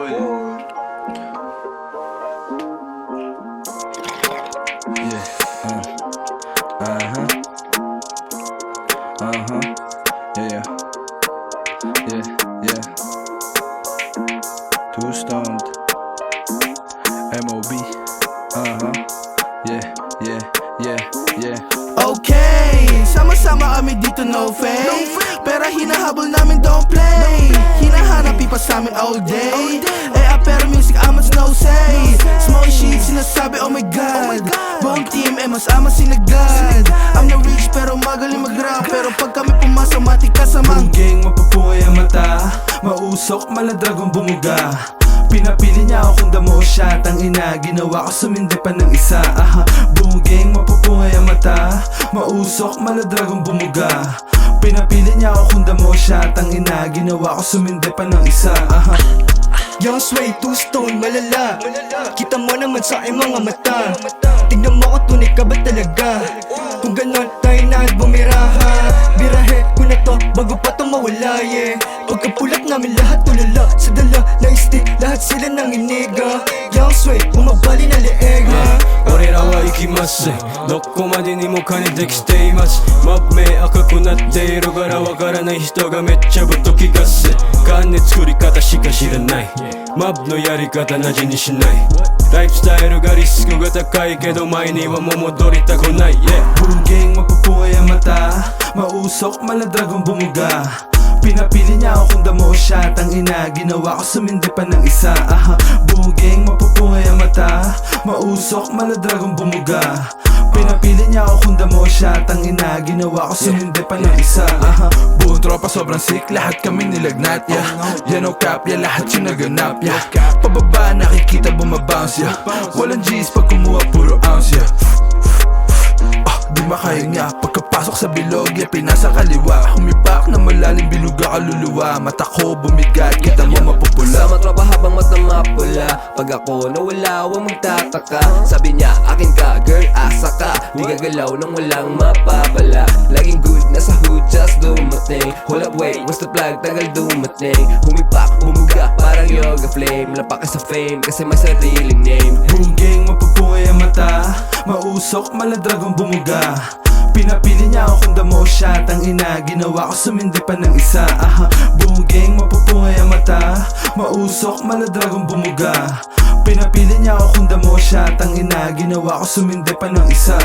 Yeah. Too stoned. MOB. Yeah. Okay, sama-sama kami dito, no fake. Pera hinahabol namin, don't play. Hinahanap ipa sa amin all day. Pero music, amas no say. Small sheet, sinasabi, oh my god. Buong team, mas amas sinagad. I'm the rich, pero magaling mag-rap. Pero pag kami pumasok, matika sa mang Bungging, mapupuhay ang mata. Mausok, maladragong bumuga. Pinapili niya ako kung damo siya. Tangina, ginawa ko sumindi pa ng isa. Bungging, mapupuhay ang mata. Mausok, maladragong bumuga. Pinapili niya ako kung damo siya. Tangina, ginawa ko sumindi pa ng isa. Young Sway, two stone, malala. Kita mo naman sa aking mga mata. Tignan mo kung tunay ka ba talaga. Kung ganon tayo na bumiraha. Birahe ko na to bago pa to mawala, yeah. Pagkapulat namin lahat tulala. Sa dala na stick, lahat sila nang iniga. Young Sway, bumabali na leeg, 俺らは行きますどこまでにも金できていますマップ目赤くなっているからわからない人がめっちゃぶっときがす金作り方しか知らないマップのやり方なじにしないライフスタイルがリスクが高いけど前にはもう戻りたくない、yeah. Bungging, mapupuhay ang mata. Mausok, maladragong bumuga. Pinapili niya ako kung damo siya. Tangina, ginawa ko sumindi pa ng isa. Bungging, mapupuhay ang mata. Mausok, maladragong bumuga. Pinapili niya ako kung damo siya. Tangina, ginawa ko sumindi pa ng isa. Buong tropa sobrang sick, lahat kami nilagnat, yeah. Yan o cap, yeah, lahat yung naganap, yeah. Pababa, nakikita bumabounce, yeah. Walang G's pag kumuha, puro ounce, yeah. Di makahinga, pagkapasok sa bilog, yeah, pinasa kaliwa. Humipak na malalim, biluga kaluluwa. Mata ko bumigat, kita mo mapupula. Sama tropa habang mata mapula. Pag ako nawala, huwag magtataka. Sabi niya, akin ka, girl, asa ka. Di gagalaw nang walang mapapala. Laging good na sa hood, just dumating. Hold up, wait, what's the plug, tagal dumating. Humipak, bumuga, parang yoga flame. Lapak ka sa fame, kasi may sariling name. Bungging, mapupuhay ang mata. Mausok, maladragong bumuga. Pinapili niya ako kung damo siya. Tangina, ginawa ko sumindi pa ng isa. Bungging, mapupuhay ang mata. Mausok, maladragong bumuga. Pinapili niya ako kung damo siya. Tangina, ginawa ko sumindi pa ng isa.